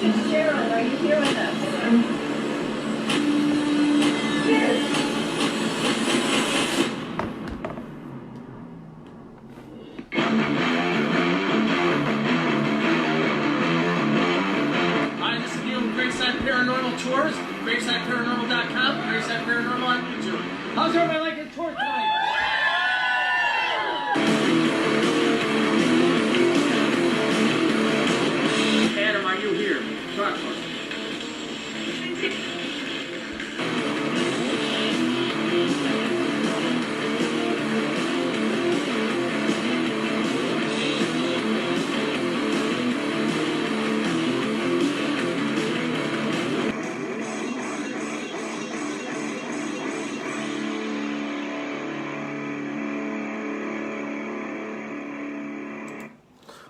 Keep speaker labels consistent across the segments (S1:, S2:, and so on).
S1: Sharon, are you here with us? Yes.
S2: Hi, this is Neal with Graveside Paranormal Tours, GravesideParanormal.com, Graveside Paranormal on YouTube. How's everybody liking the tour tonight? Adam, are you here? Talk to us.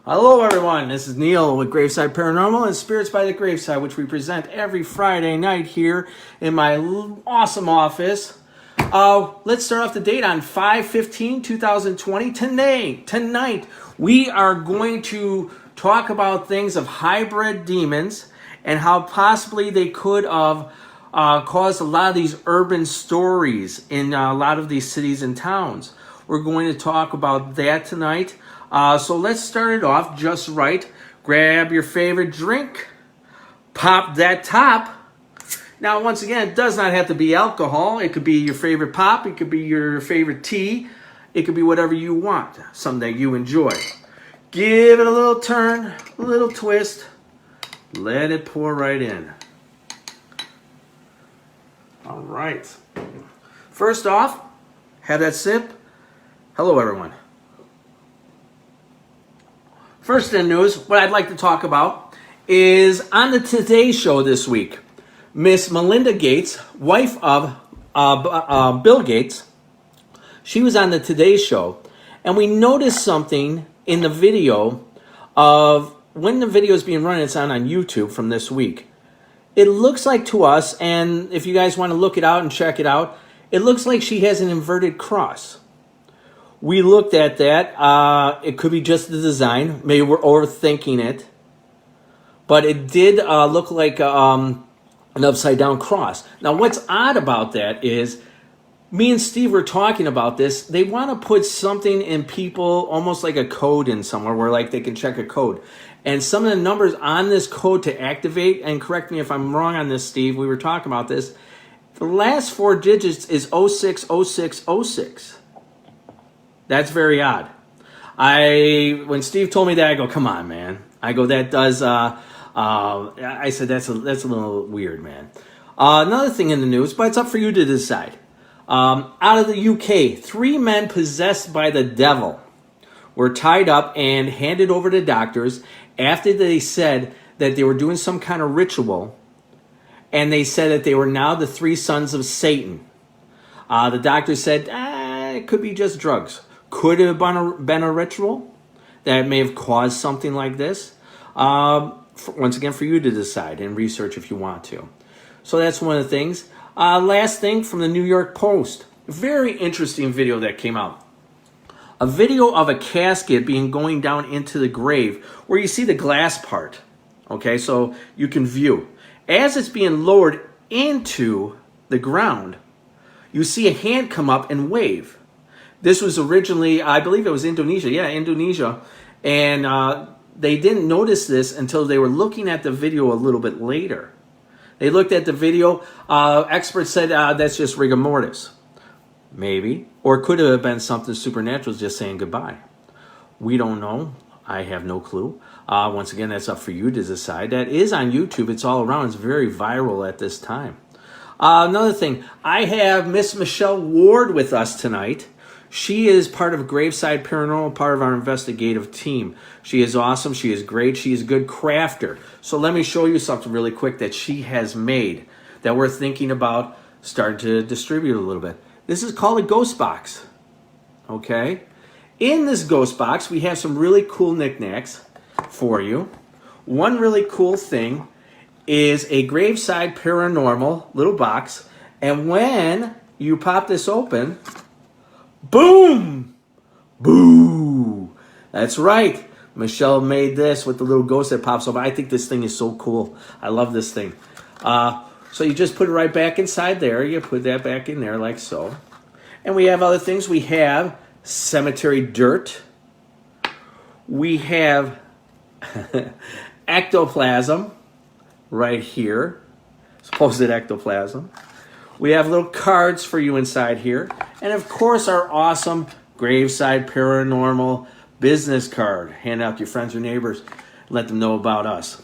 S3: Hello everyone, this is Neal with Graveside Paranormal and Spirits by the Graveside, which we present every Friday night here in my awesome office. Let's start off the date on 5/15/2020. Tonight, we are going to talk about things of hybrid demons and how possibly they could have caused a lot of these urban stories in a lot of these cities and towns. We're going to talk about that tonight. So let's start it off just right. Grab your favorite drink. Pop that top. Now, once again, it does not have to be alcohol. It could be your favorite pop. It could be your favorite tea. It could be whatever you want. Something that you enjoy. Give it a little turn, a little twist. Let it pour right in. All right. First off, have that sip. Hello, everyone. First in news, what I'd like to talk about is on the Today Show this week, Miss Melinda Gates, wife of Bill Gates, she was on the Today Show, and we noticed something in the video of when the video is being run. It's on YouTube from this week. It looks like to us, and if you guys want to look it out and check it out, it looks like she has an inverted cross. We looked at that. It could be just the design. Maybe we're overthinking it. But it did look like an upside-down cross. Now, what's odd about that is, me and Steve were talking about this. They want to put something in people, almost like a code in somewhere, where like they can check a code. And some of the numbers on this code to activate, and correct me if I'm wrong on this, Steve, we were talking about this. The last 4 digits is 060606. That's very odd. When Steve told me that, I go, come on, man. I go, that does, I said, that's a little weird, man. Another thing in the news, but it's up for you to decide. Out of the UK, 3 men possessed by the devil were tied up and handed over to doctors after they said that they were doing some kind of ritual, and they said that they were now the 3 sons of Satan. The doctor said, it could be just drugs. Could it have been a ritual that may have caused something like this? Once again, for you to decide and research if you want to. So that's one of the things. Last thing from the New York Post. Very interesting video that came out. A video of a casket going down into the grave where you see the glass part. Okay, so you can view. As it's being lowered into the ground, you see a hand come up and wave. This was originally, I believe it was Indonesia. Yeah, Indonesia. And they didn't notice this until they were looking at the video a little bit later. They looked at the video. Experts said that's just rigor mortis. Maybe. Or could have been something supernatural just saying goodbye. We don't know. I have no clue. Once again, that's up for you to decide. That is on YouTube. It's all around. It's very viral at this time. Another thing. I have Miss Michelle Ward with us tonight. She is part of Graveside Paranormal, part of our investigative team. She is awesome. She is great. She is a good crafter. So let me show you something really quick that she has made that we're thinking about starting to distribute a little bit. This is called a ghost box. Okay? In this ghost box, we have some really cool knickknacks for you. One really cool thing is a Graveside Paranormal little box. And when you pop this open, boom! Boo! That's right. Michelle made this with the little ghost that pops up. I think this thing is so cool. I love this thing. So you just put it right back inside there. You put that back in there like so. And we have other things. We have cemetery dirt. We have ectoplasm right here. Supposed ectoplasm. We have little cards for you inside here. And of course our awesome Graveside Paranormal business card. Hand out to your friends or neighbors. Let them know about us.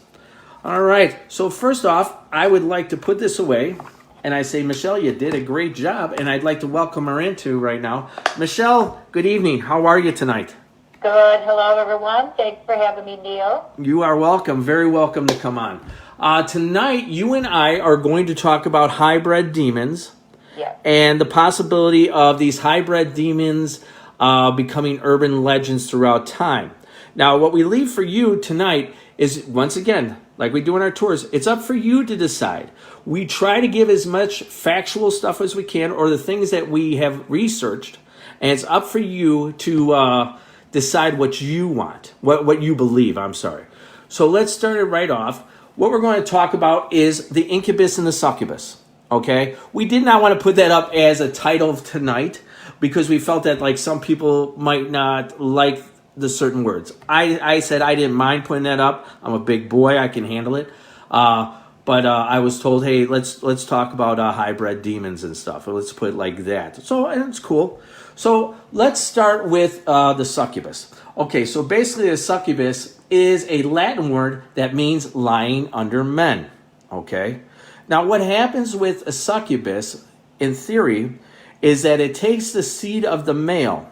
S3: All right. So first off, I would like to put this away. And I say, Michelle, you did a great job. And I'd like to welcome her into right now. Michelle, good evening. How are you tonight?
S4: Good. Hello, everyone. Thanks for having me, Neal.
S3: You are welcome. Very welcome to come on. Tonight, you and I are going to talk about hybrid demons.
S4: Yes.
S3: And the possibility of these hybrid demons becoming urban legends throughout time. Now, what we leave for you tonight is, once again, like we do in our tours, it's up for you to decide. We try to give as much factual stuff as we can, or the things that we have researched, and it's up for you to decide what you want, what you believe, I'm sorry. So let's start it right off. What we're going to talk about is the Incubus and the Succubus, okay? We did not want to put that up as a title tonight, because we felt that like some people might not like the certain words. I said I didn't mind putting that up. I'm a big boy. I can handle it. But I was told, hey, let's talk about hybrid demons and stuff. Let's put it like that. So it's cool. So let's start with the succubus. Okay, so basically a succubus is a Latin word that means lying under men. Okay? Now what happens with a succubus, in theory, is that it takes the seed of the male,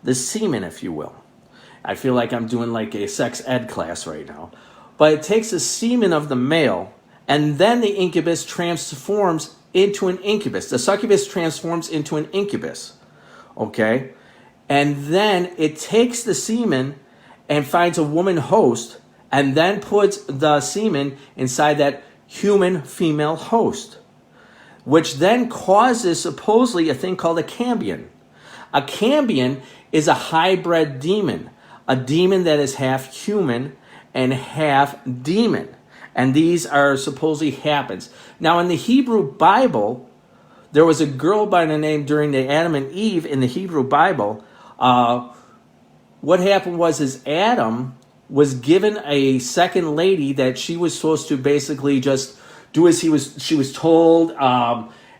S3: the semen, if you will. I feel like I'm doing like a sex ed class right now. But it takes the semen of the male, and then the incubus transforms into an incubus. The succubus transforms into an incubus. Okay? And then it takes the semen and finds a woman host, and then puts the semen inside that human female host, which then causes supposedly a thing called a cambion. A cambion is a hybrid demon, a demon that is half human and half demon. And these are supposedly happens. Now in the Hebrew Bible, there was a girl by the name during the Adam and Eve in the Hebrew Bible. What happened was Adam was given a second lady that she was supposed to basically just do as she was told,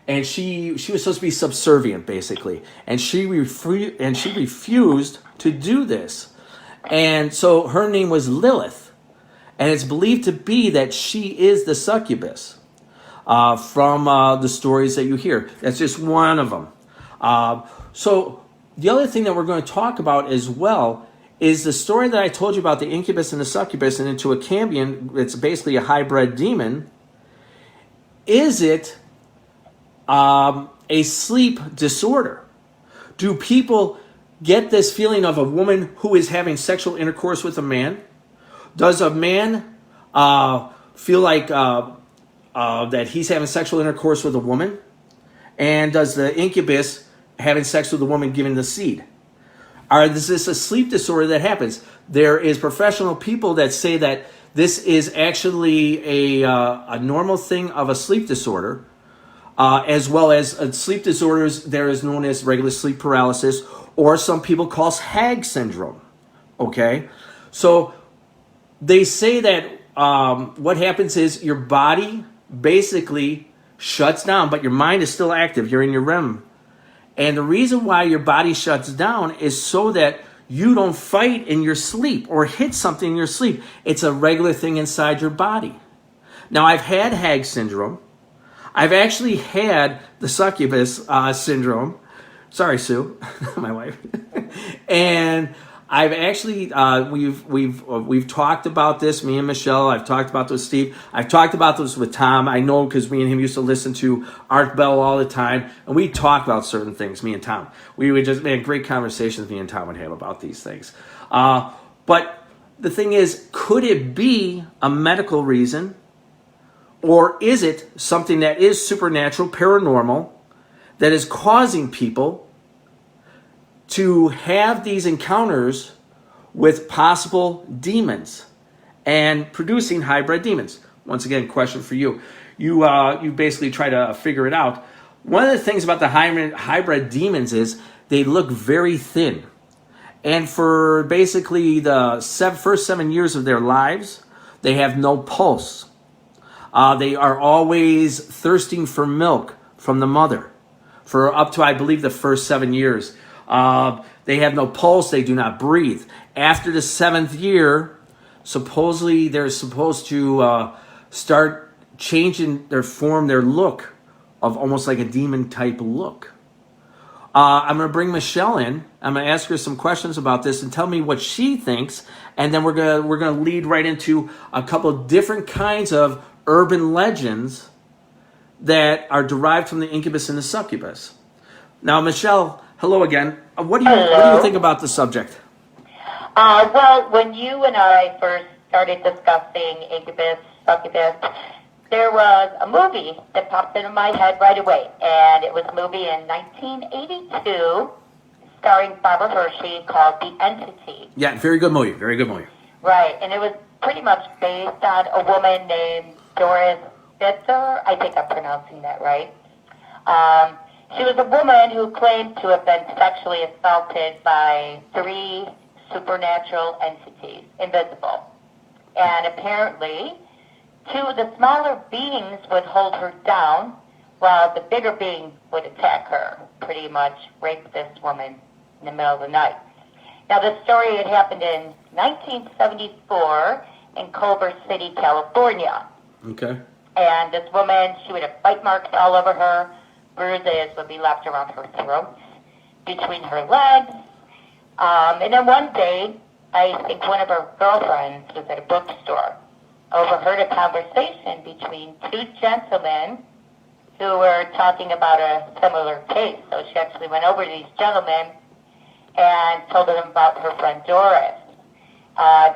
S3: and she was supposed to be subservient basically, and she refused to do this, and so her name was Lilith, and it's believed to be that she is the succubus from the stories that you hear. That's just one of them. So the other thing that we're going to talk about as well is the story that I told you about the incubus and the succubus and into a cambion. It's basically a hybrid demon. Is it a sleep disorder? Do people get this feeling of a woman who is having sexual intercourse with a man? Does a man feel like that he's having sexual intercourse with a woman? And does the incubus having sex with a woman giving the seed? Is this a sleep disorder that happens? There is professional people that say that this is actually a normal thing of a sleep disorder, as well as sleep disorders. There is known as regular sleep paralysis, or some people call HAG syndrome. Okay, so they say that what happens is your body basically shuts down, but your mind is still active. You're in your REM, and the reason why your body shuts down is so that you don't fight in your sleep or hit something in your sleep. It's a regular thing inside your body. Now, I've had HAG syndrome. I've actually had the succubus syndrome. Sorry, Sue, my wife. And I've actually we've talked about this. Me and Michelle. I've talked about this with Steve. I've talked about this with Tom. I know because me and him used to listen to Art Bell all the time, and we talk about certain things. Me and Tom. We would just man great conversations. Me and Tom would have about these things. But the thing is, could it be a medical reason, or is it something that is supernatural, paranormal, that is causing people to have these encounters with possible demons and producing hybrid demons. Once again, question for you. You basically try to figure it out. One of the things about the hybrid demons is they look very thin. And for basically the first 7 years of their lives, they have no pulse. They are always thirsting for milk from the mother for up to, I believe, the first 7 years. They have no pulse. They do not breathe. After the 7th year, supposedly they're supposed to start changing their form, their look of almost like a demon type look. I'm going to bring Michelle in. I'm going to ask her some questions about this and tell me what she thinks. And then we're going to lead right into a couple of different kinds of urban legends that are derived from the Incubus and the Succubus. Now, Michelle, hello again. What do you think about the subject?
S4: Well, when you and I first started discussing Incubus, Succubus, there was a movie that popped into my head right away, and it was a movie in 1982 starring Barbara Hershey called The Entity.
S3: Yeah, very good movie. Very good movie.
S4: Right, and it was pretty much based on a woman named Doris Bitzer. I think I'm pronouncing that right. She was a woman who claimed to have been sexually assaulted by 3 supernatural entities, invisible. And apparently, 2 of the smaller beings would hold her down, while the bigger being would attack her, pretty much rape this woman in the middle of the night. Now, the story had happened in 1974 in Culver City, California.
S3: Okay.
S4: And this woman, she would have bite marks all over her. Bruises would be left around her throat, between her legs. And then one day, I think one of her girlfriends was at a bookstore, overheard a conversation between 2 gentlemen who were talking about a similar case. So she actually went over to these gentlemen and told them about her friend Doris.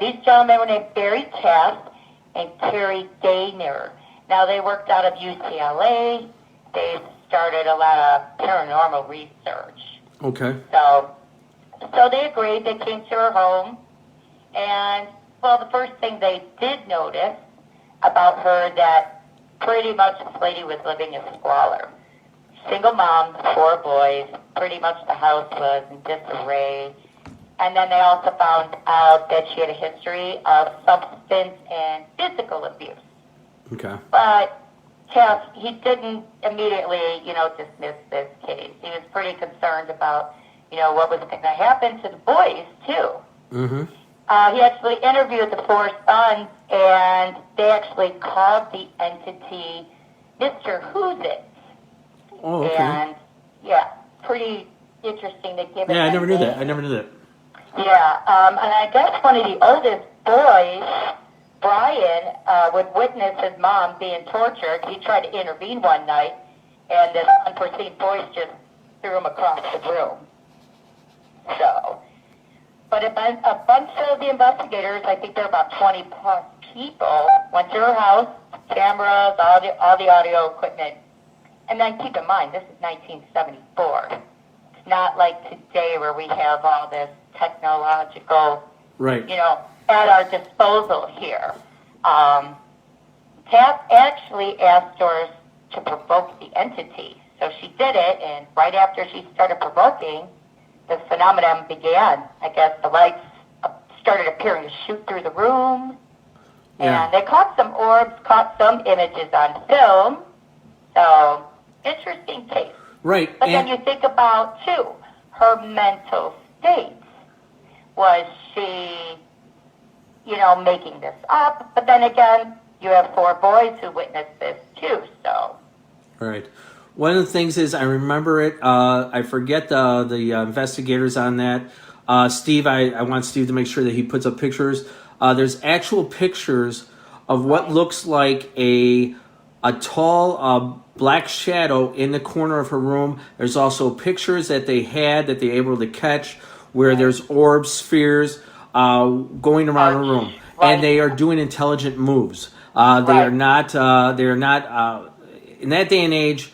S4: These gentlemen were named Barry Taft and Terry Gaynor. Now, they worked out of UCLA. They started a lot of paranormal research.
S3: Okay.
S4: So they agreed. They came to her home. And, well, the first thing they did notice about her that pretty much this lady was living in squalor. Single mom, 4 boys. Pretty much the house was in disarray. And then they also found out that she had a history of substance and physical abuse.
S3: Okay.
S4: But Jeff, he didn't immediately, dismiss this case. He was pretty concerned about, what was going to happen to the boys, too.
S3: Mm-hmm.
S4: He actually interviewed the 4 sons, and they actually called the entity Mr. Who's It.
S3: Oh, okay.
S4: And, yeah, pretty interesting to give it.
S3: Yeah, I never knew
S4: name.
S3: that. I never knew that.
S4: Yeah, and I guess one of the oldest boys, Brian, would witness his mom being tortured. He tried to intervene one night, and this unforeseen voice just threw him across the room. So, but a bunch of the investigators, I think there are about 20 plus people, went to her house, cameras, all the audio equipment. And then keep in mind, this is 1974. It's not like today where we have all this technological,
S3: Right.
S4: at our disposal here. Taft actually asked Doris to provoke the entity. So she did it, and right after she started provoking, the phenomenon began. I guess the lights started appearing to shoot through the room, and they caught some orbs, caught some images on film. So, interesting case.
S3: Right.
S4: But then you think about, too, her mental state. Was she, making this up? But then again, you have 4 boys who witnessed this, too, so.
S3: Right. One of the things is, I remember it, I forget the investigators on that. Steve, I want Steve to make sure that he puts up pictures. There's actual pictures of what looks like a tall black shadow in the corner of her room. There's also pictures that they were able to catch where there's orbs, spheres going around her room.
S4: Right.
S3: And they are doing intelligent moves. They are not, in that day and age,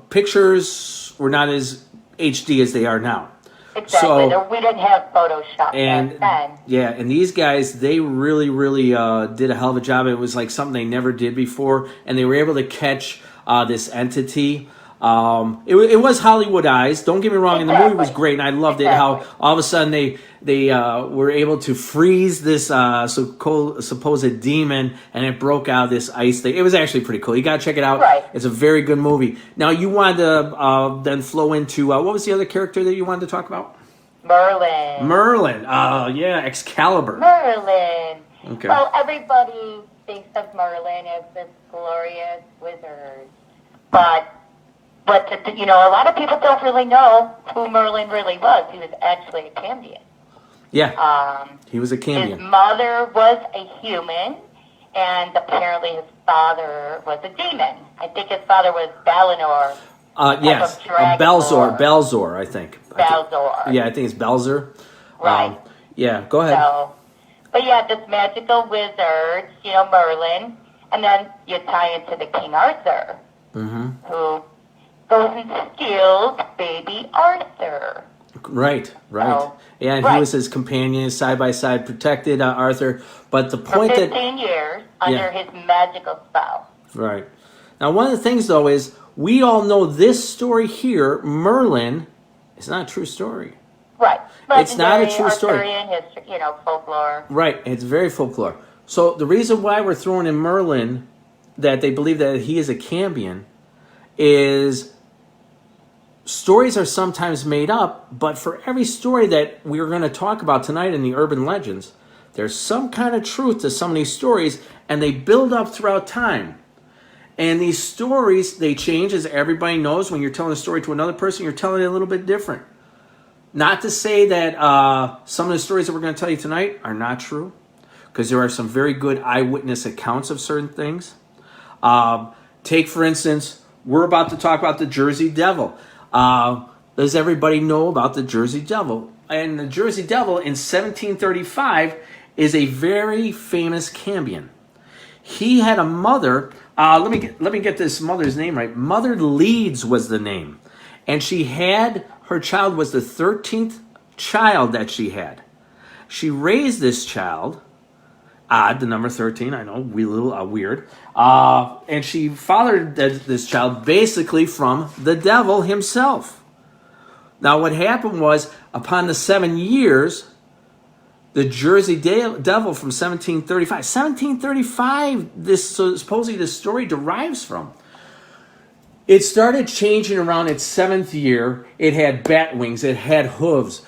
S3: pictures were not as HD as they are now.
S4: Exactly. We didn't have Photoshop
S3: And
S4: back then.
S3: yeah, and these guys, they really, really did a hell of a job. It was like something they never did before, and they were able to catch this entity. It was Hollywoodized. Don't get me wrong, and the movie was great, and I loved it. How all of a sudden they were able to freeze this supposed demon, and it broke out of this ice thing. It was actually pretty cool. You gotta check it out.
S4: Right.
S3: It's a very good movie. Now you wanted to then flow into what was the other character that you wanted to talk about?
S4: Merlin.
S3: Merlin. Yeah, Excalibur.
S4: Merlin.
S3: Okay.
S4: Well, everybody thinks of Merlin as this glorious wizard, but a lot of people don't really know who Merlin really was. He was actually a Cambion.
S3: Yeah. He was a
S4: His
S3: Cambion.
S4: mother was a human, and apparently his father was a demon. I think his father was Balinor.
S3: Yes, Belzor, I think.
S4: Belzor.
S3: Yeah, I think it's Belzor.
S4: Right.
S3: Yeah, go ahead.
S4: But yeah, this magical wizard, Merlin, and then you tie into the King Arthur, who goes and steals baby Arthur.
S3: Right.
S4: So,
S3: yeah, and he was his companion, side by side, protected Arthur. But the point
S4: for 15 years under his magical spell.
S3: Right. Now, one of the things, though, is we all know this story here, Merlin, is not a true story.
S4: Right.
S3: It's not a true story.
S4: Arthurian history, folklore.
S3: Right. It's very folklore. So the reason why we're throwing in Merlin, that they believe that he is a Cambion, is stories are sometimes made up, but for every story that we're going to talk about tonight in the urban legends, there's some kind of truth to some of these stories, and they build up throughout time. And these stories, they change, as everybody knows. When you're telling a story to another person, you're telling it a little bit different. Not to say that some of the stories that we're going to tell you tonight are not true, because there are some very good eyewitness accounts of certain things. Take, for instance, we're about to talk about the Jersey Devil. Does everybody know about the Jersey Devil? And the Jersey Devil in 1735 is a very famous Cambion. He had a mother. Let me get this mother's name right. Mother Leeds was the name, and her child was the 13th child that she had. She raised this child. Odd, the number 13. I know, weird. And she fathered this child basically from the devil himself. Now, what happened was, upon the 7 years, the Jersey Devil from 1735. 1735, supposedly this story derives from. It started changing around its 7th year. It had bat wings. It had hooves.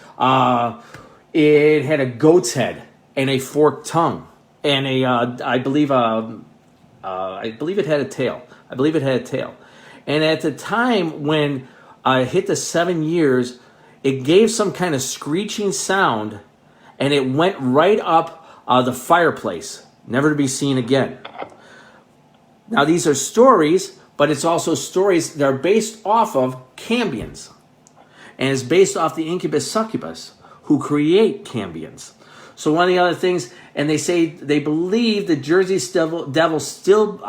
S3: It had a goat's head and a forked tongue. And I believe it had a tail. And at the time when it hit the 7 years, it gave some kind of screeching sound, and it went right up the fireplace, never to be seen again. Now, these are stories, but it's also stories that are based off of Cambions, and it's based off the Incubus Succubus, who create Cambions. So one of the other things, and they believe the Jersey Devil still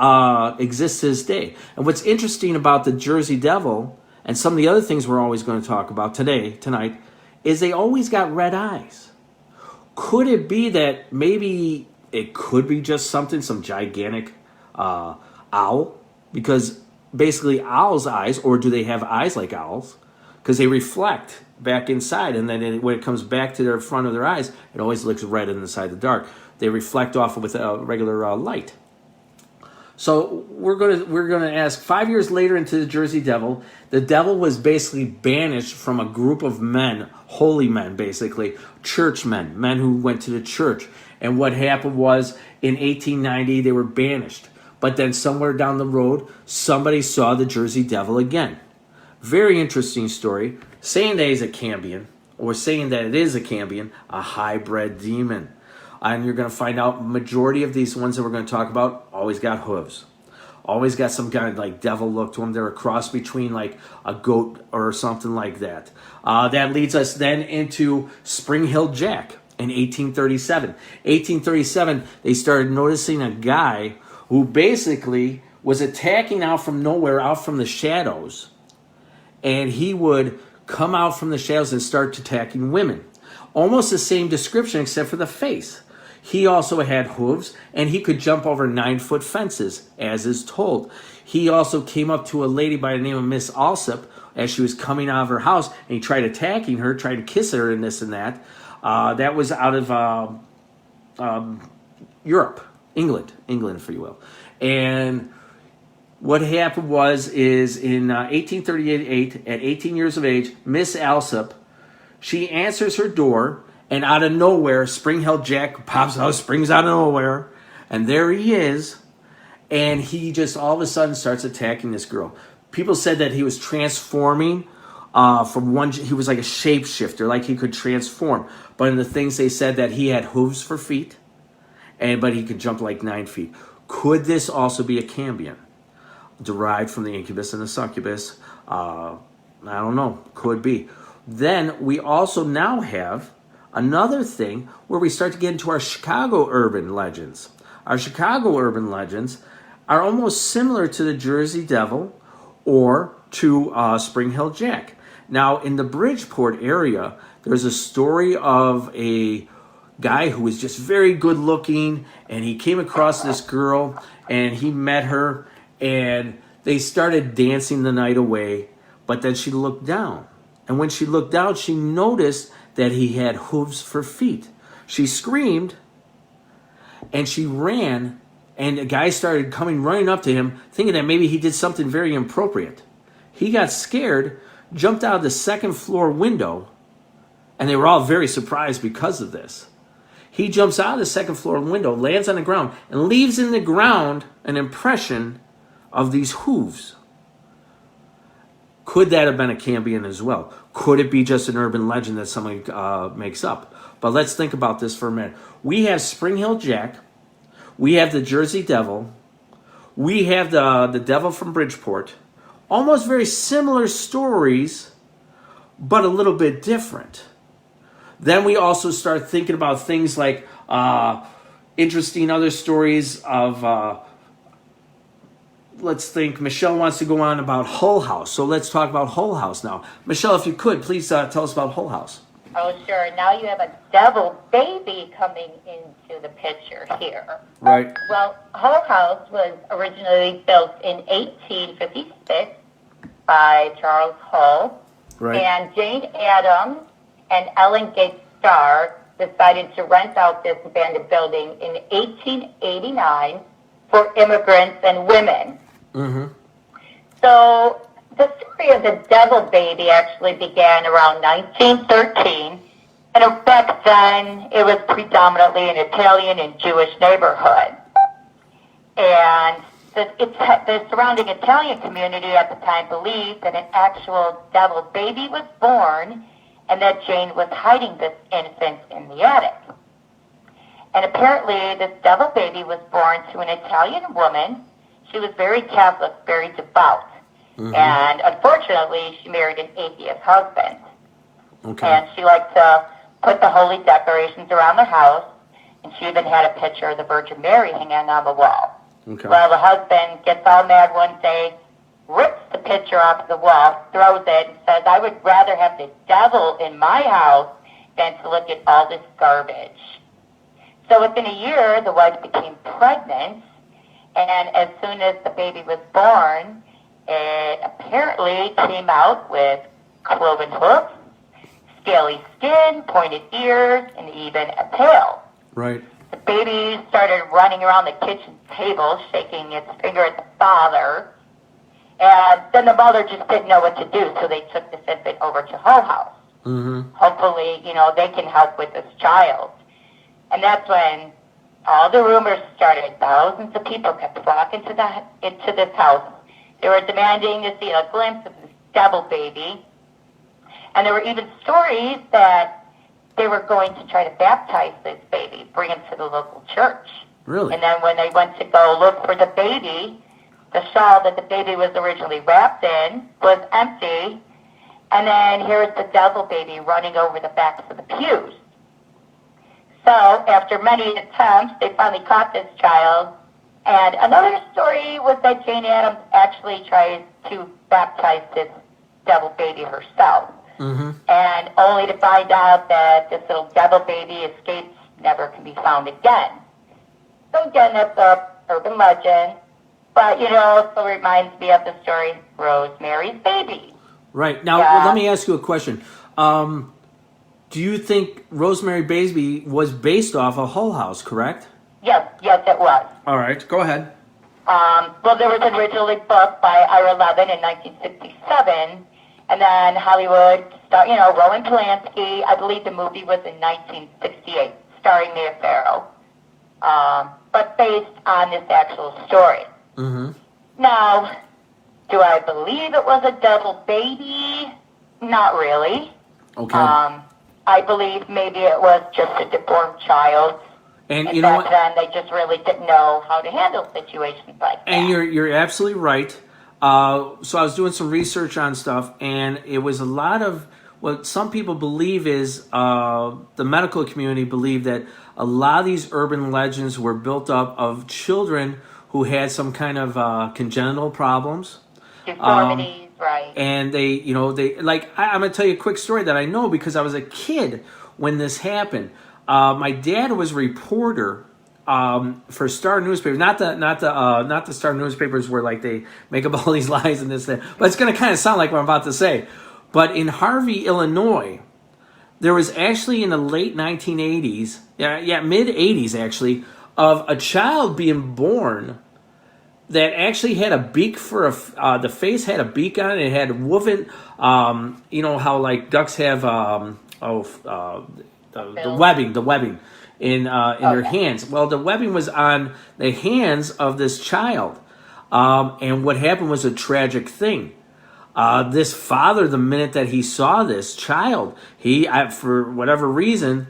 S3: exists to this day. And what's interesting about the Jersey Devil, and some of the other things we're always going to talk about tonight, is they always got red eyes. Could it be that maybe it could be just some gigantic owl? Because basically owls' eyes, or do they have eyes like owls? Because they reflect back inside, and then when it comes back to the front of their eyes, it always looks red inside the dark. They reflect off with regular light. So we're gonna ask. 5 years later, into the Jersey Devil, the devil was basically banished from a group of men, holy men, basically churchmen, men who went to the church. And what happened was, in 1890, they were banished. But then somewhere down the road, somebody saw the Jersey Devil again. Very interesting story. Saying that he's a Cambion, or saying that it is a Cambion, a hybrid demon. And you're going to find out majority of these ones that we're going to talk about always got hooves. Always got some kind of like devil look to them. They're a cross between like a goat or something like that. That leads us then into Spring Hill Jack in 1837. 1837, they started noticing a guy who basically was attacking out from nowhere, out from the shadows. And he would come out from the shadows and start attacking women. Almost the same description except for the face. He also had hooves, and he could jump over 9-foot fences, as is told. He also came up to a lady by the name of Miss Alsop as she was coming out of her house, and he tried attacking her, tried to kiss her and this and that. That was out of Europe, England, if you will. And what happened is in 1838, at 18 years of age, Miss Alsop, she answers her door, and out of nowhere, Spring-Held Jack pops out, springs out of nowhere, and there he is, and he just all of a sudden starts attacking this girl. People said that he was transforming from one, he was like a shapeshifter, like he could transform. But in the things they said that he had hooves for feet, but he could jump like 9 feet. Could this also be a cambion? Derived from the Incubus and the Succubus? I don't know. Could be. Then we also now have another thing where we start to get into our Chicago urban legends. Our Chicago urban legends are almost similar to the Jersey Devil or to Spring-Held Jack. Now, in the Bridgeport area, there's a story of a guy who was just very good looking, and he came across this girl, and he met her, and they started dancing the night away, but then she looked down. And when she looked down, she noticed that he had hooves for feet. She screamed, and she ran, and a guy started running up to him, thinking that maybe he did something very inappropriate. He got scared, jumped out of the second floor window, and they were all very surprised because of this. He jumps out of the second floor window, lands on the ground, and leaves in the ground an impression of these hooves. Could that have been a cambion as well? Could it be just an urban legend that somebody makes up? But let's think about this for a minute. We have Spring-Held Jack. We have the Jersey Devil. We have the Devil from Bridgeport. Almost very similar stories, but a little bit different. Then we also start thinking about things like interesting other stories of... let's think. Michelle wants to go on about Hull House. So let's talk about Hull House now. Michelle, if you could, please tell us about Hull House.
S4: Oh, sure. Now you have a devil baby coming into the picture here.
S3: Right.
S4: Well, Hull House was originally built in 1856 by Charles Hull.
S3: Right.
S4: And Jane Addams and Ellen Gates Starr decided to rent out this abandoned building in 1889 for immigrants and women.
S3: Mm-hmm.
S4: So the story of the devil baby actually began around 1913, and back then it was predominantly an Italian and Jewish neighborhood. And the surrounding Italian community at the time believed that an actual devil baby was born and that Jane was hiding this infant in the attic. And apparently this devil baby was born to an Italian woman. She was very Catholic, very devout. Mm-hmm. And unfortunately, she married an atheist husband.
S3: Okay.
S4: And she liked to put the holy decorations around the house, and she even had a picture of the Virgin Mary hanging on the wall.
S3: Okay.
S4: Well, the husband gets all mad one day, rips the picture off the wall, throws it, and says, "I would rather have the devil in my house than to look at all this garbage." So within a year, the wife became pregnant, and as soon as the baby was born, it apparently came out with cloven hoofs, scaly skin, pointed ears, and even a tail.
S3: Right.
S4: The baby started running around the kitchen table, shaking its finger at the father, and then the mother just didn't know what to do, so they took this infant over to Hull House.
S3: Mm-hmm.
S4: Hopefully, they can help with this child. And that's when all the rumors started. Thousands of people kept flocking into this house. They were demanding to see a glimpse of this devil baby. And there were even stories that they were going to try to baptize this baby, bring him to the local church.
S3: Really?
S4: And then when they went to go look for the baby, the shawl that the baby was originally wrapped in was empty. And then here's the devil baby running over the backs of the pews. So after many attempts, they finally caught this child. And another story was that Jane Addams actually tries to baptize this devil baby herself. and only to find out that this little devil baby escapes, never can be found again. So again, that's a urban legend, but it also reminds me of the story Rosemary's Baby.
S3: Right. Now,
S4: Yeah.
S3: let me ask you a question. Do you think Rosemary Baby was based off of Hull House, correct?
S4: Yes, it was.
S3: All right, go ahead.
S4: Well, there was an originally book by Ira Levin in 1967, and then Hollywood, Roman Polanski, I believe the movie was in 1968, starring Mia Farrow, but based on this actual story.
S3: Mm-hmm.
S4: Now, do I believe it was a devil baby? Not really.
S3: Okay.
S4: I believe maybe it was just a deformed child.
S3: And
S4: And
S3: you know
S4: back
S3: what?
S4: then, they just really didn't know how to handle situations like that.
S3: And you're absolutely right. So I was doing some research on stuff, and it was a lot of what some people believe is the medical community believe that a lot of these urban legends were built up of children who had some kind of congenital problems.
S4: Deformities, right.
S3: And they like, I'm going to tell you a quick story that I know because I was a kid when this happened. My dad was a reporter for Star newspaper, not the Star newspapers where like they make up all these lies and this, that. But it's going to kind of sound like what I'm about to say. But in Harvey, Illinois, there was actually in the late 1980s, mid 80s actually, of a child being born that actually had a beak for the face had a beak on it. It had woven, you know how like ducks have the webbing in their hands. Well, the webbing was on the hands of this child, and what happened was a tragic thing. This father, the minute that he saw this child, he for whatever reason,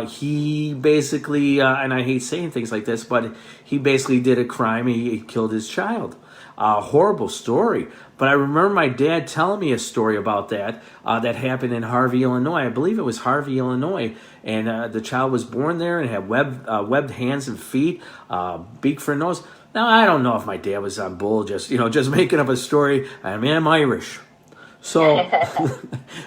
S3: he basically, and I hate saying things like this, but he basically did a crime. He killed his child. Horrible story. But I remember my dad telling me a story about that that happened in Harvey, Illinois. I believe it was Harvey, Illinois. And the child was born there and had webbed hands and feet, beak for a nose. Now, I don't know if my dad was on bull, just making up a story. I mean, I'm Irish. So,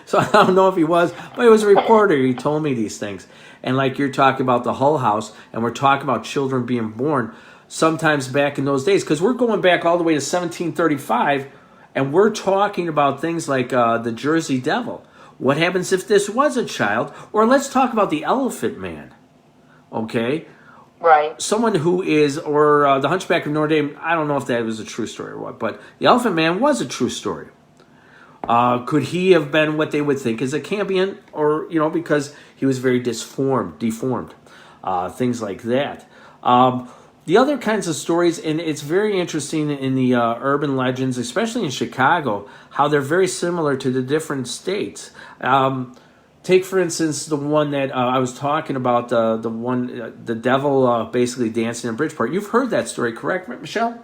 S3: so I don't know if he was, but he was a reporter. He told me these things. And like you're talking about the Hull House, and we're talking about children being born, sometimes back in those days, because we're going back all the way to 1735, and we're talking about things like the Jersey Devil. What happens if this was a child? Or let's talk about the Elephant Man, okay?
S4: Right.
S3: Someone who is, or the Hunchback of Notre Dame, I don't know if that was a true story or what, but the Elephant Man was a true story. Could he have been what they would think is a Cambion, or, because he was very deformed, things like that. The other kinds of stories, and it's very interesting in the urban legends, especially in Chicago, how they're very similar to the different states. Take, for instance, the one that I was talking about, the devil basically dancing in Bridgeport. You've heard that story, correct, Michelle?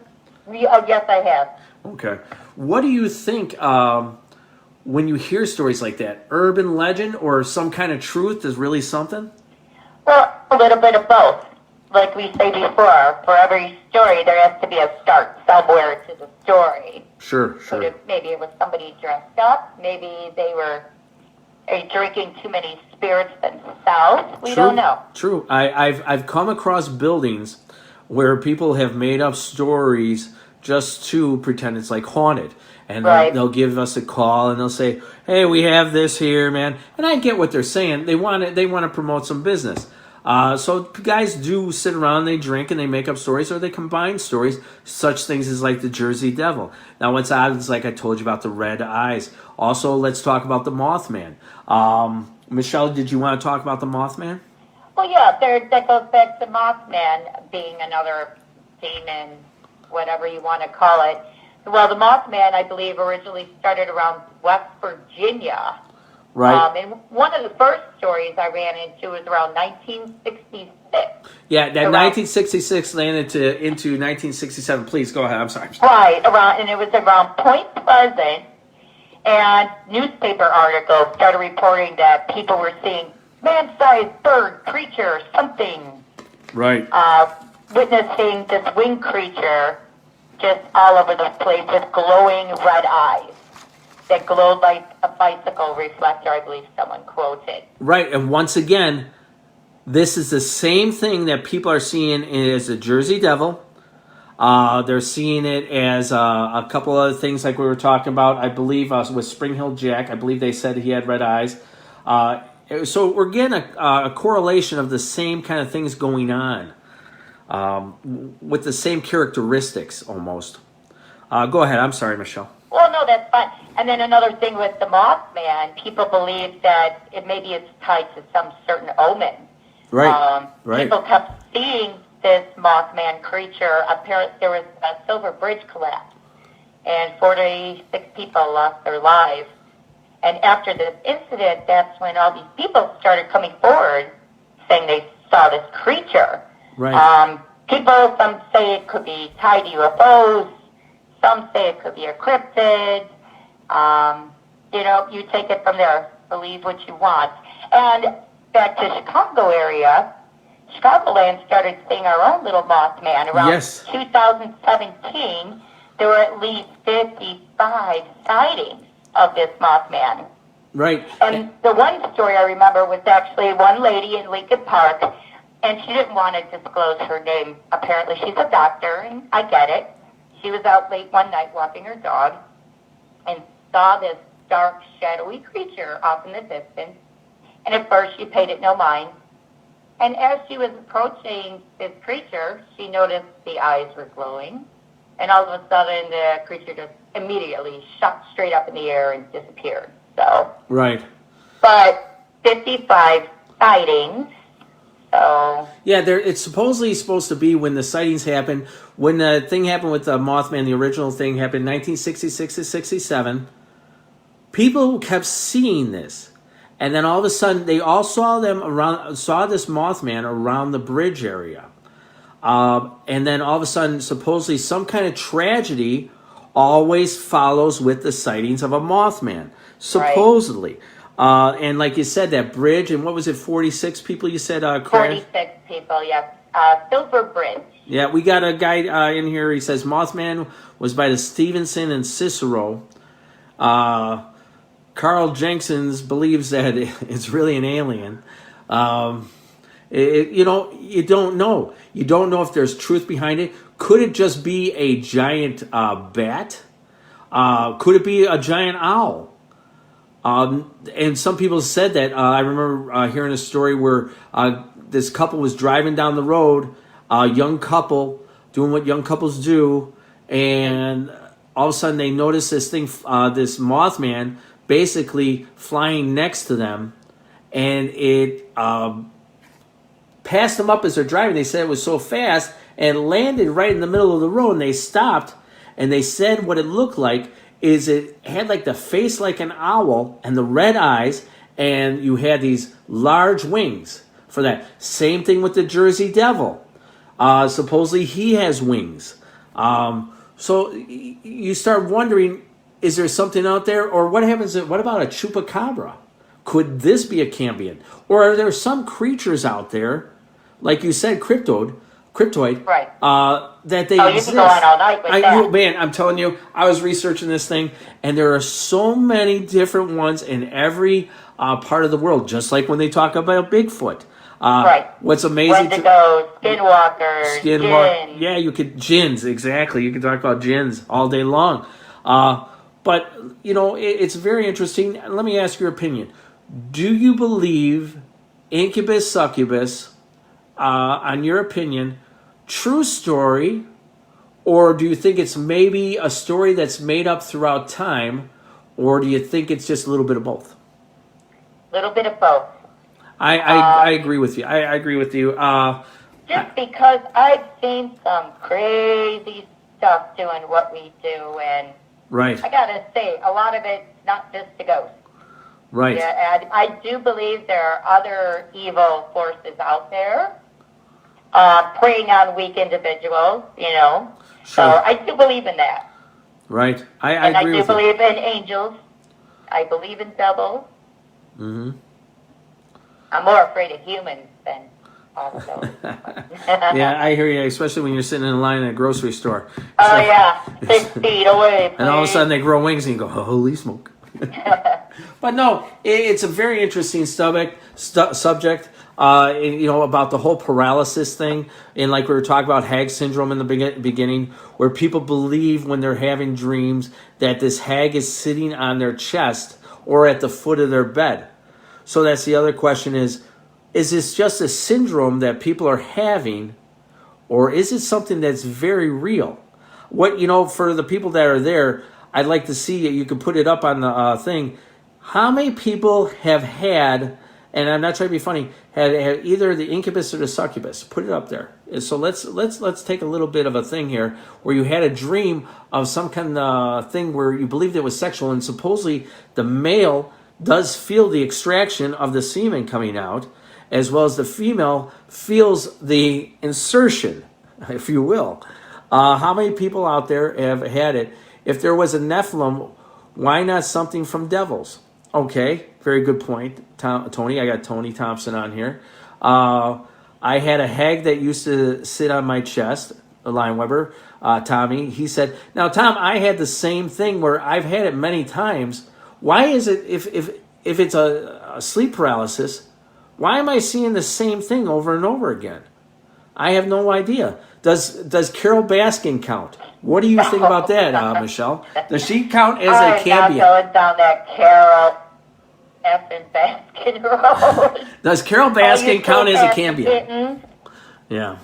S4: Yes, I have.
S3: Okay. What do you think when you hear stories like that? Urban legend or some kind of truth is really something?
S4: Well, a little bit of both. Like we say before, for every story, there has to be a start somewhere to the story.
S3: Sure.
S4: Maybe it was somebody dressed up. Maybe they were drinking too many spirits themselves. We don't know.
S3: True. I've come across buildings where people have made up stories just to pretend it's like haunted. And they'll give us a call and they'll say, "Hey, we have this here, man." And I get what they're saying. They want to promote some business. So guys do sit around, they drink, and they make up stories, or they combine stories, such things as like the Jersey Devil. Now, what's odd is, like I told you about the red eyes. Also, let's talk about the Mothman. Michelle, did you want to talk about the Mothman?
S4: Well, yeah, that goes back to Mothman being another demon, whatever you want to call it. Well, the Mothman, I believe, originally started around West Virginia.
S3: Right.
S4: And one of the first stories I ran into was around 1966.
S3: Yeah, that 1966 landed into 1967. Please go ahead. I'm sorry.
S4: Right, and it was around Point Pleasant, and newspaper articles started reporting that people were seeing man-sized bird, creature, something.
S3: Right.
S4: Witnessing this winged creature just all over the place with glowing red eyes. that glowed like a bicycle reflector, I believe someone quoted.
S3: Right, and once again, this is the same thing that people are seeing as the Jersey Devil. They're seeing it as a couple other things like we were talking about. I believe with Spring Hill Jack, I believe they said he had red eyes. So we're getting a correlation of the same kind of things going on with the same characteristics almost. Go ahead. I'm sorry, Michelle.
S4: Well, no, that's fine. And then another thing with the Mothman, people believe that maybe it's tied to some certain omen.
S3: Right. Right.
S4: People kept seeing this Mothman creature. Apparently, there was a Silver Bridge collapse, and 46 people lost their lives. And after this incident, that's when all these people started coming forward saying they saw this creature.
S3: Right.
S4: People, some say it could be tied to UFOs. Some say it could be a cryptid. You take it from there. Believe what you want. And back to Chicago area, Chicagoland started seeing our own little Mothman. Around 2017, there were at least 55 sightings of this Mothman.
S3: Right.
S4: And the one story I remember was actually one lady in Lincoln Park, and she didn't want to disclose her name. Apparently, she's a doctor, and I get it. She was out late one night walking her dog and saw this dark, shadowy creature off in the distance. And at first, she paid it no mind. And as she was approaching this creature, she noticed the eyes were glowing. And all of a sudden, the creature just immediately shot straight up in the air and disappeared. So.
S3: Right.
S4: But 55 sightings. So.
S3: Yeah, it's supposedly supposed to be when the sightings happened. When the thing happened with the Mothman, the original thing happened in 1966 to 67. People kept seeing this. And then all of a sudden, they all saw this Mothman around the bridge area. And then all of a sudden, supposedly some kind of tragedy always follows with the sightings of a Mothman. Supposedly. Right. And like you said, that bridge, and what was it, 46 people you said crashed?
S4: 46 people, yes. Silver Bridge.
S3: Yeah, we got a guy in here. He says Mothman was by the Stevenson and Cicero. Carl Jenkins believes that it's really an alien. You don't know. You don't know if there's truth behind it. Could it just be a giant bat? Could it be a giant owl? And some people said that. I remember hearing a story where this couple was driving down the road, a young couple doing what young couples do, and all of a sudden they noticed this thing, this Mothman, basically flying next to them, and it passed them up as they're driving. They said it was so fast and landed right in the middle of the road, and they stopped, and they said what it looked like is it had like the face like an owl and the red eyes, and you had these large wings for that. Same thing with the Jersey Devil. Supposedly he has wings. So you start wondering, is there something out there? Or what happens? What about a chupacabra? Could this be a cambion? Or are there some creatures out there, like you said, cryptoid,
S4: right?
S3: That they
S4: exist? You can go on all night with that.
S3: Man, I'm telling you, I was researching this thing, and there are so many different ones in every part of the world. Just like when they talk about Bigfoot.
S4: Right.
S3: What's amazing?
S4: Wendigos, skinwalkers, jinns.
S3: Yeah, you could jinns, exactly. You can talk about jinns all day long. But it's very interesting. Let me ask your opinion. Do you believe Incubus, Succubus? On your opinion, true story, or do you think it's maybe a story that's made up throughout time, or do you think it's just a little bit of both?
S4: A little bit of both.
S3: I agree with you. I agree with you.
S4: Just because I've seen some crazy stuff doing what we do, and
S3: right.
S4: I gotta say, a lot of it's not just a ghost.
S3: Right.
S4: Yeah, and I do believe there are other evil forces out there preying on weak individuals,
S3: Sure.
S4: So I do believe in that.
S3: Right. I agree with you.
S4: I do believe in angels. I believe in devils.
S3: Mm-hmm.
S4: I'm more afraid of humans than all of those.
S3: Yeah, I hear you, especially when you're sitting in line at a grocery store.
S4: Oh, yeah. 6 feet away, please.
S3: And all of a sudden they grow wings and you go, holy smoke. But no, it's a very interesting subject. About the whole paralysis thing, and like we were talking about hag syndrome in the beginning, where people believe when they're having dreams that this hag is sitting on their chest or at the foot of their bed. So that's the other question: is this just a syndrome that people are having, or is it something that's very real? For the people that are there, I'd like to see, you can put it up on the thing. How many people have had, and I'm not trying to be funny, had either the incubus or the succubus? Put it up there. So let's take a little bit of a thing here where you had a dream of some kind of thing where you believed it was sexual, and supposedly the male does feel the extraction of the semen coming out, as well as the female feels the insertion, if you will. How many people out there have had it? If there was a Nephilim, why not something from devils? Okay, very good point, Tony. I got Tony Thompson on here. I had a hag that used to sit on my chest, Lion Weber, Tommy. He said, now, Tom, I had the same thing where I've had it many times. Why is it, if it's a sleep paralysis, why am I seeing the same thing over and over again? I have no idea. Does Carol Baskin count? What do you think about that, Michelle? Does she count as a Cambion?
S4: I'm not going down that Carol effing Baskin road.
S3: Does Carol Baskin count as a Cambion? Yeah.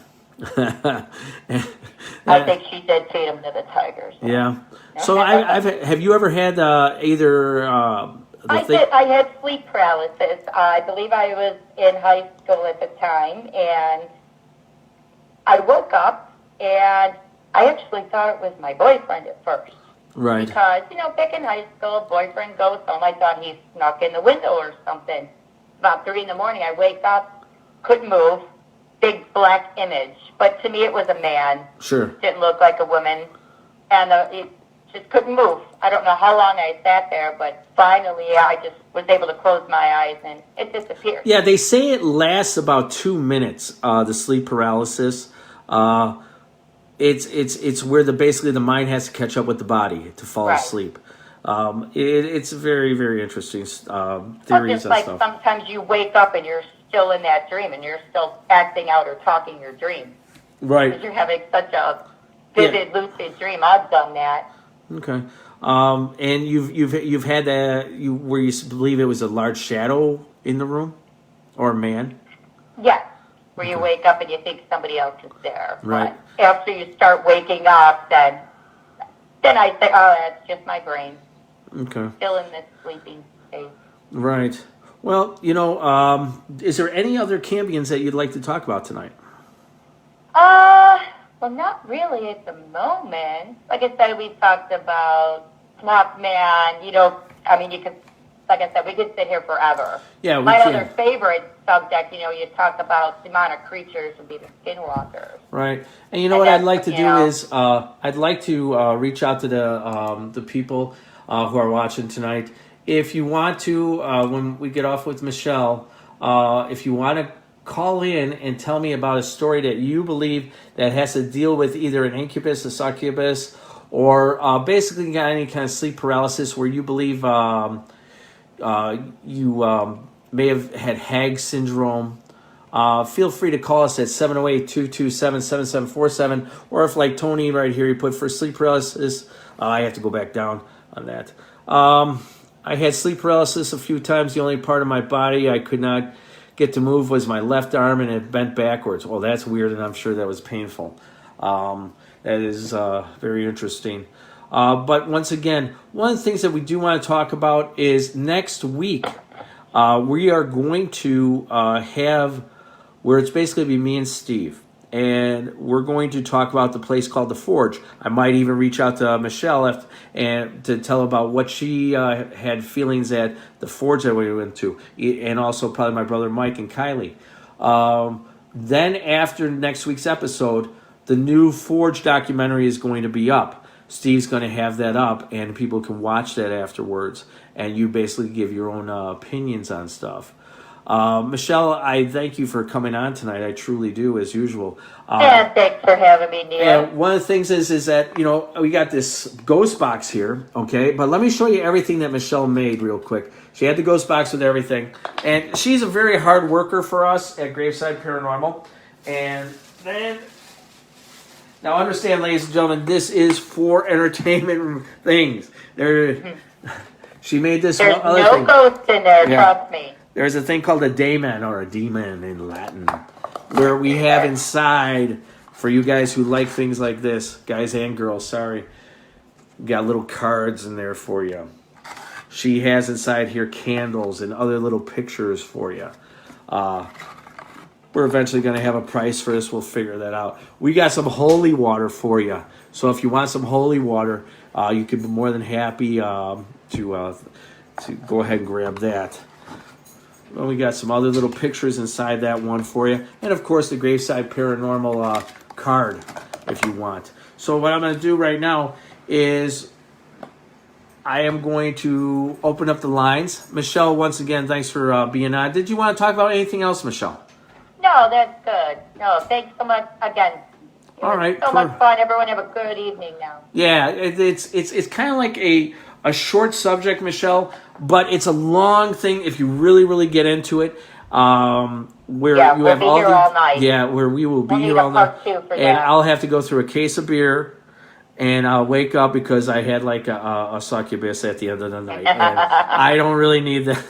S4: I think she did feed them to the tigers.
S3: Yeah. So have you ever had either?
S4: I had sleep paralysis. I believe I was in high school at the time, and I woke up, and I actually thought it was my boyfriend at first.
S3: Right.
S4: Because, back in high school, boyfriend goes home. I thought he snuck in the window or something. About 3 a.m, I wake up, couldn't move, big black image. But to me, it was a man.
S3: Sure.
S4: Didn't look like a woman. And it just couldn't move. I don't know how long I sat there, but finally I just was able to close my eyes, and it disappeared.
S3: Yeah, they say it lasts about 2 minutes, the sleep paralysis. It's where basically the mind has to catch up with the body to fall asleep. It's very, very interesting theories
S4: just like
S3: stuff.
S4: Sometimes you wake up and you're still in that dream, and you're still acting out or talking your dream.
S3: Right.
S4: Because you're having such a vivid, lucid dream. I've done that.
S3: Okay. And you've had that where you believe it was a large shadow in the room, or a man?
S4: Yes. Where you wake up and you think somebody else is there.
S3: Right.
S4: But after you start waking up, then I say, oh, that's just my brain.
S3: Okay.
S4: Still in this sleeping state.
S3: Right. Well, is there any other Cambions that you'd like to talk about tonight?
S4: Well, not really at the moment. Like I said, we talked about Mothman. You could, like I said, we could sit here forever.
S3: Yeah, we
S4: My
S3: can.
S4: other favorite subject, you talk about demonic creatures, would be the skinwalkers.
S3: Right. And what I'd like to do is I'd like to reach out to the people who are watching tonight. If you want to, when we get off with Michelle, if you want to call in and tell me about a story that you believe that has to deal with either an incubus, a succubus, or basically got any kind of sleep paralysis where you believe you may have had hag syndrome, feel free to call us at 708-227-7747, or if, like Tony right here, he put for sleep paralysis, I have to go back down on that. I had sleep paralysis a few times. The only part of my body I could not get to move was my left arm, and it bent backwards. Well, that's weird, and I'm sure that was painful. That is very interesting. But once again, one of the things that we do want to talk about is next week we are going to have where it's basically be me and Steve, and we're going to talk about the place called the Forge. I might even reach out to Michelle and to tell about what she had feelings at the Forge that we went to, and also probably my brother Mike and Kylie. Then after next week's episode, the new Forge documentary is going to be up. Steve's going to have that up, and people can watch that afterwards, and you basically give your own opinions on stuff. Michelle, I thank you for coming on tonight. I truly do, as usual.
S4: And thanks for having me, Neal.
S3: And one of the things is that, we got this ghost box here, okay? But let me show you everything that Michelle made real quick. She had the ghost box with everything. And she's a very hard worker for us at Graveside Paranormal. And then, now understand, ladies and gentlemen, this is for entertainment things. She made this
S4: There's
S3: other
S4: no
S3: thing.
S4: ghosts in there,
S3: Yeah.
S4: trust me.
S3: There's a thing called a daemon, or a demon in Latin, where we have inside, for you guys who like things like this, guys and girls, sorry, we got little cards in there for you. She has inside here candles and other little pictures for you. We're eventually going to have a price for this. We'll figure that out. We got some holy water for you. So if you want some holy water, you can be more than happy to go ahead and grab that. Well, we got some other little pictures inside that one for you. And, of course, the Graveside Paranormal card, if you want. So what I'm going to do right now is I am going to open up the lines. Michelle, once again, thanks for being on. Did you want to talk about anything else, Michelle?
S4: No, that's good. No, thanks so much again.
S3: All right.
S4: So much fun. Everyone have a good evening now.
S3: Yeah, it's kind of like a short subject, Michelle, but it's a long thing if you really, really get into it. Where
S4: Yeah,
S3: you
S4: we'll
S3: have
S4: be
S3: all
S4: here
S3: the
S4: all night.
S3: yeah, where we will be
S4: We'll
S3: here
S4: need a
S3: all night,
S4: part two for
S3: and
S4: that.
S3: I'll have to go through a case of beer, and I'll wake up because I had like a succubus at the end of the night. And I don't really need that.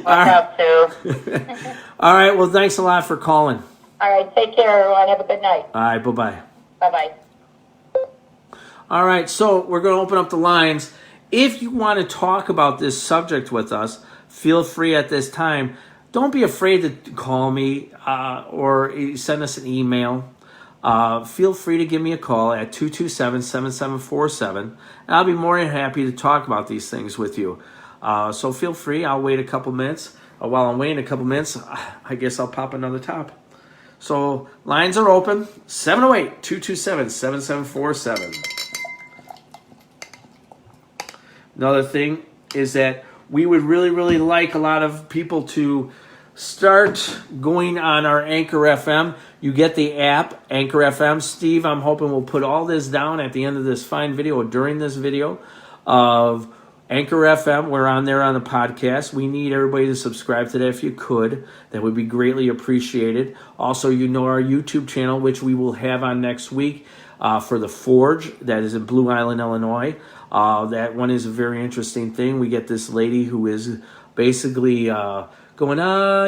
S4: What's up, too?
S3: All right. Well, thanks a lot for calling.
S4: All right, take care, everyone. Have a good night.
S3: All right. Bye-bye.
S4: Bye-bye.
S3: All right. So we're going to open up the lines. If you want to talk about this subject with us, feel free at this time. Don't be afraid to call me or send us an email. Feel free to give me a call at 227-7747, and I'll be more than happy to talk about these things with you. So feel free. I'll wait a couple minutes. While I'm waiting a couple minutes, I guess I'll pop another top. So lines are open, 708-227-7747. Another thing is that we would really, really like a lot of people to start going on our Anchor FM. You get the app, Anchor FM. Steve, I'm hoping we'll put all this down at the end of this fine video or during this video of Anchor FM. We're on there on the podcast. We need everybody to subscribe to that if you could. That would be greatly appreciated. Also, our YouTube channel, which we will have on next week for The Forge. That is in Blue Island, Illinois. That one is a very interesting thing. We get this lady who is basically going,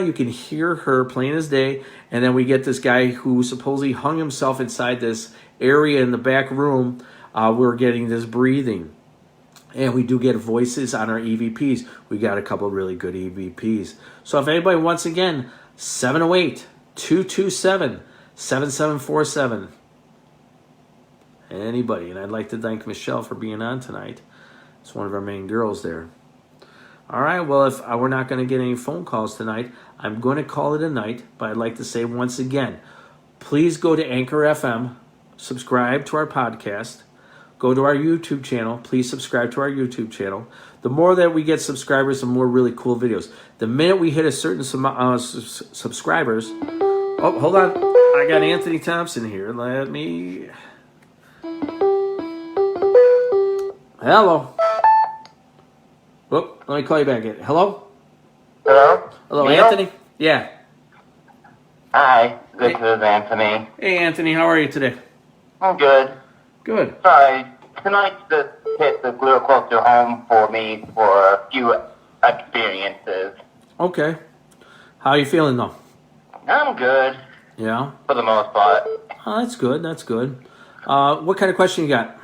S3: you can hear her plain as day. And then we get this guy who supposedly hung himself inside this area in the back room. We're getting this breathing. And we do get voices on our EVPs. We got a couple of really good EVPs. So if anybody, once again, 708-227-7747. Anybody. And I'd like to thank Michelle for being on tonight. It's one of our main girls there. All right, well, if we're not going to get any phone calls tonight, I'm going to call it a night. But I'd like to say once again, please go to Anchor FM, subscribe to our podcast, go to our YouTube channel. Please subscribe to our YouTube channel. The more that we get subscribers, the more really cool videos. The minute we hit a certain subscribers... Oh, hold on. I got Anthony Thompson here. Let me... Hello. Whoop, let me call you back. Hello?
S5: Hello?
S3: Hello,
S5: Neal?
S3: Anthony? Yeah.
S5: Hi, this is Anthony.
S3: Hey, Anthony, how are you today?
S5: I'm good.
S3: Good.
S5: Sorry, tonight's just hit a little closer home for me for a few experiences.
S3: Okay. How are you feeling, though?
S5: I'm good,
S3: Yeah?
S5: for the most part.
S3: Oh, that's good. That's good. What kind of question you got?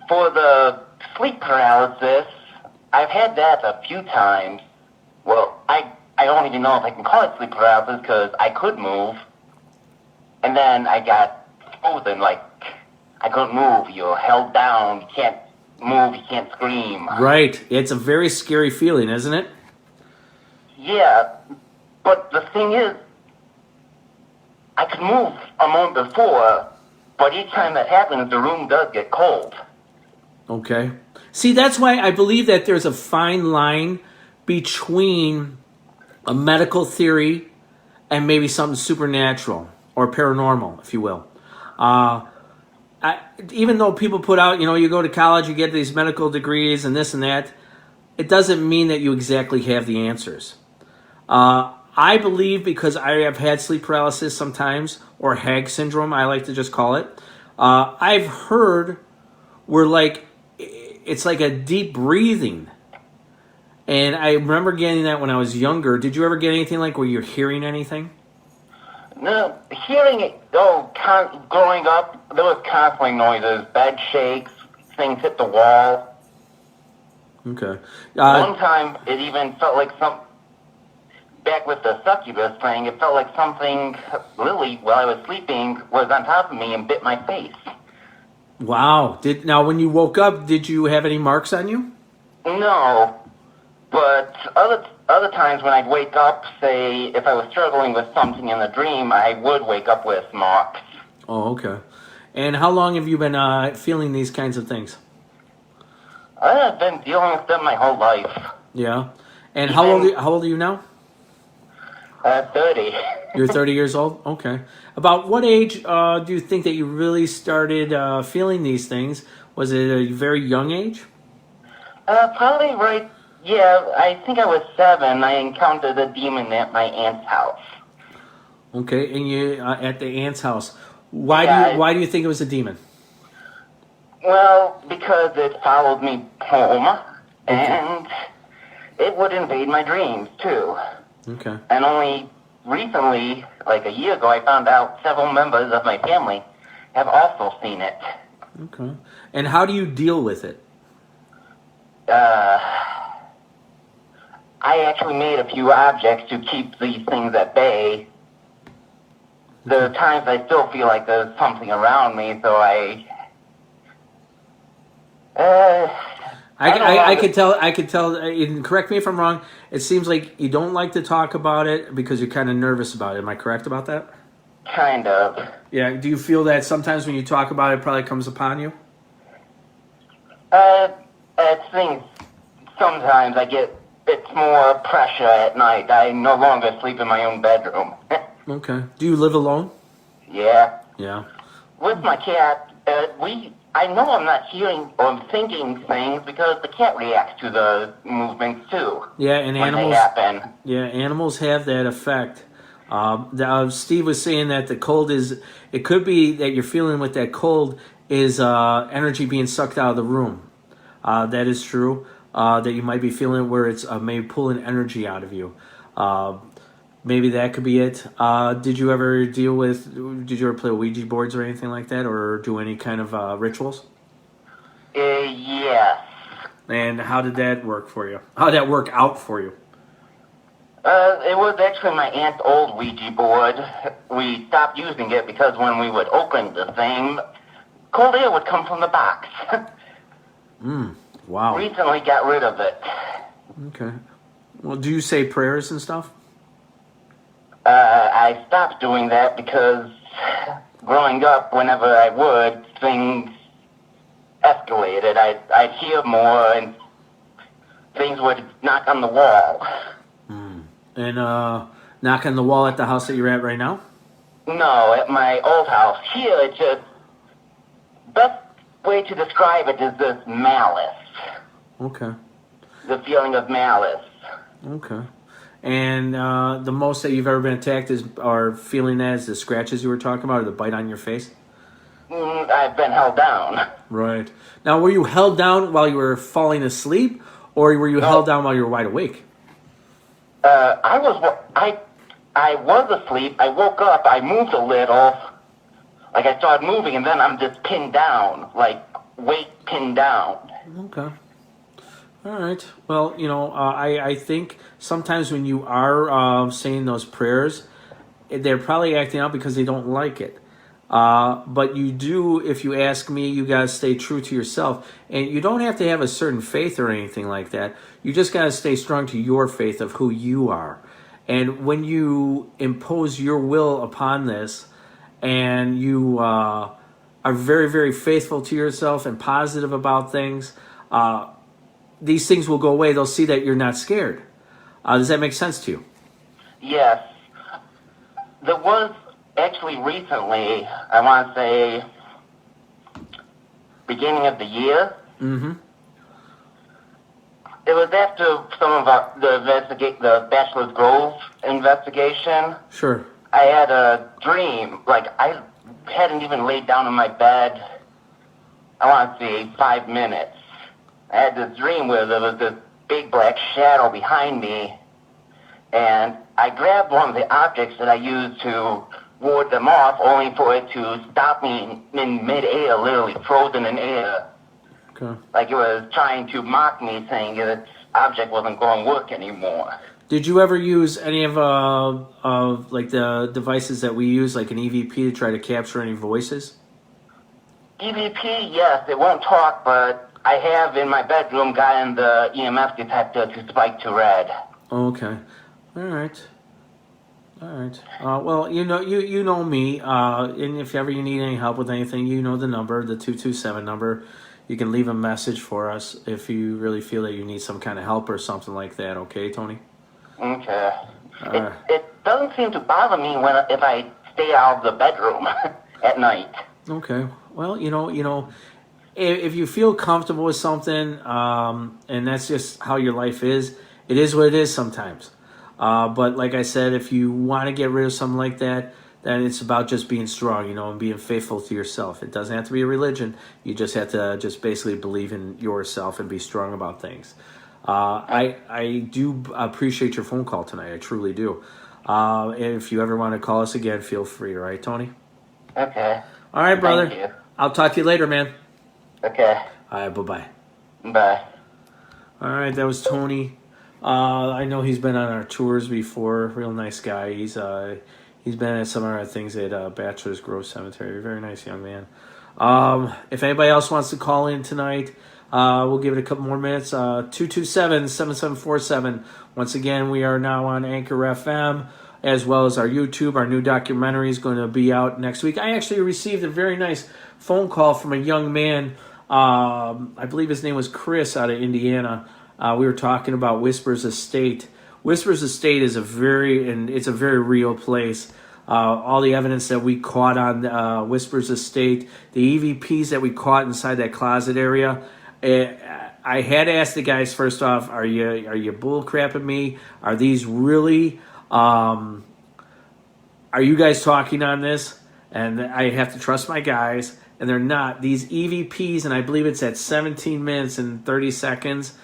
S5: For the sleep paralysis, I've had that a few times. Well, I don't even know if I can call it sleep paralysis because I could move. And then I got frozen, like I couldn't move. You're held down. You can't move. You can't scream.
S3: Right. It's a very scary feeling, isn't it?
S5: Yeah, but the thing is, I could move a moment before, but each time that happens, the room does get cold.
S3: Okay. See, that's why I believe that there's a fine line between a medical theory and maybe something supernatural or paranormal, if you will. Even though people put out, you go to college, you get these medical degrees and this and that, it doesn't mean that you exactly have the answers. I believe, because I have had sleep paralysis sometimes, or HAG syndrome, I like to just call it. I've heard where it's like a deep breathing. And I remember getting that when I was younger. Did you ever get anything like where you're hearing anything?
S5: No, hearing it, growing up, there was constantly noises, bed shakes, things hit the wall.
S3: Okay.
S5: One time, it even felt like back with the succubus thing, it felt like something, literally, while I was sleeping, was on top of me and bit my face.
S3: Wow. Now, when you woke up, did you have any marks on you?
S5: No, but other times when I'd wake up, say, if I was struggling with something in the dream, I would wake up with marks.
S3: Oh, okay. And how long have you been feeling these kinds of things?
S5: I've been dealing with them my whole life.
S3: Yeah. And how old are you now?
S5: 30.
S3: You're 30 years old? Okay. About what age do you think that you really started feeling these things? Was it a very young age?
S5: Probably right, yeah, I think I was 7. I encountered a demon at my aunt's house.
S3: Okay, and you at the aunt's house. Why do you think it was a demon?
S5: Well, because it followed me home, and it would invade my dreams, too.
S3: Okay.
S5: And only recently, like a year ago, I found out several members of my family have also seen it.
S3: Okay. And how do you deal with it?
S5: I actually made a few objects to keep these things at bay. There are times I still feel like there's something around me, so I
S3: could tell, and correct me if I'm wrong, it seems like you don't like to talk about it because you're kind of nervous about it. Am I correct about that?
S5: Kind of.
S3: Yeah, do you feel that sometimes when you talk about it, it probably comes upon you?
S5: Things, sometimes it's more pressure at night. I no longer sleep in my own bedroom.
S3: Okay. Do you live alone?
S5: Yeah.
S3: Yeah.
S5: With my cat, I know I'm not hearing or thinking things because the cat reacts to the movements too.
S3: Yeah, and
S5: when
S3: animals.
S5: They happen.
S3: Yeah, animals have that effect. Steve was saying that the cold is. It could be that you're feeling with that cold is energy being sucked out of the room. That is true. That you might be feeling where it's maybe pulling energy out of you. Maybe that could be it. Did you ever play Ouija boards or anything like that, or do any kind of rituals?
S5: Yes.
S3: And how did that work for you? How did that work out for you?
S5: It was actually my aunt's old Ouija board. We stopped using it because when we would open the thing, cold air would come from the box.
S3: Wow.
S5: Recently got rid of it.
S3: Okay. Well, do you say prayers and stuff?
S5: I stopped doing that because growing up, whenever I would, things escalated. I'd hear more and things would knock on the wall.
S3: And knock on the wall at the house that you're at right now?
S5: No, at my old house. Here, it's just... best way to describe it is this malice.
S3: Okay.
S5: The feeling of malice.
S3: Okay. And the most that you've ever been attacked or feeling that is the scratches you were talking about, or the bite on your face?
S5: I've been held down.
S3: Right. Now, were you held down while you were falling asleep, or were you held down while you were wide awake?
S5: I was asleep. I woke up. I moved a little. Like I started moving, and then I'm just pinned down, like weight pinned down.
S3: Okay. All right. Well, I think sometimes when you are saying those prayers, they're probably acting out because they don't like it. But you do, if you ask me, you got to stay true to yourself. And you don't have to have a certain faith or anything like that. You just got to stay strong to your faith of who you are. And when you impose your will upon this and you are very, very faithful to yourself and positive about things, these things will go away. They'll see that you're not scared. Does that make sense to you?
S5: Yes. There was actually recently, I want to say, beginning of the year.
S3: Mm-hmm.
S5: It was after some of the Bachelor's Grove investigation.
S3: Sure.
S5: I had a dream, like I hadn't even laid down in my bed, I want to say 5 minutes. I had this dream where there was this big black shadow behind me, and I grabbed one of the objects that I used to ward them off, only for it to stop me in mid-air, literally frozen in air.
S3: Okay.
S5: Like it was trying to mock me, saying that this object wasn't going to work anymore.
S3: Did you ever use any of like the devices that we use, like an EVP, to try to capture any voices?
S5: EVP, yes, it won't talk, but I have in my bedroom gotten the EMF detector to spike to red.
S3: Okay. All right. Well, you know me, and if ever you need any help with anything, you know the number, the 227 number. You can leave a message for us if you really feel that you need some kind of help or something like that. Okay, Tony?
S5: Okay. It doesn't seem to bother me if I stay out of the bedroom at night.
S3: Okay. Well, you know, if you feel comfortable with something, and that's just how your life is, it is what it is sometimes. But like I said, if you want to get rid of something like that, then it's about just being strong, and being faithful to yourself. It doesn't have to be a religion. You just have to just basically believe in yourself and be strong about things. I do appreciate your phone call tonight. I truly do. And if you ever want to call us again, feel free. All right, Tony?
S5: Okay.
S3: All right, brother.
S5: Thank you.
S3: I'll talk to you later, man.
S5: Okay.
S3: All right, bye-bye.
S5: Bye.
S3: All right, that was Tony. I know he's been on our tours before. Real nice guy. He's been at some of our things at Bachelor's Grove Cemetery. Very nice young man. If anybody else wants to call in tonight, we'll give it a couple more minutes. 227-7747. Once again, we are now on Anchor FM, as well as our YouTube. Our new documentary is going to be out next week. I actually received a very nice phone call from a young man. I believe his name was Chris out of Indiana. We were talking about Whispers Estate. Whispers Estate is a very real place. All the evidence that we caught on Whispers Estate, the EVPs that we caught inside that closet area. I had to ask the guys first off, are you bull crapping me? Are these really? Are you guys talking on this? And I have to trust my guys, and they're not. These EVPs, and I believe it's at 17 minutes and 30 seconds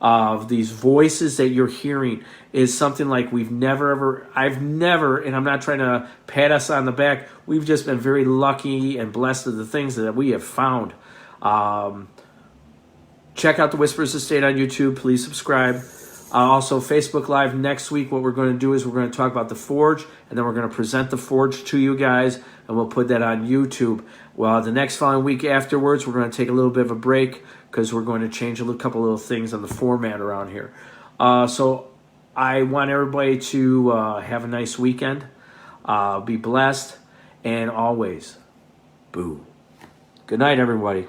S3: of these voices that you're hearing is something like I've never, and I'm not trying to pat us on the back, we've just been very lucky and blessed with the things that we have found. Check out the Whispers Estate on YouTube. Please subscribe. Also, Facebook Live next week, what we're going to do is we're going to talk about the Forge, and then we're going to present the Forge to you guys, and we'll put that on YouTube. Well, the next following week afterwards, we're going to take a little bit of a break because we're going to change a couple little things on the format around here. So I want everybody to have a nice weekend. Be blessed, and always, boo. Good night, everybody.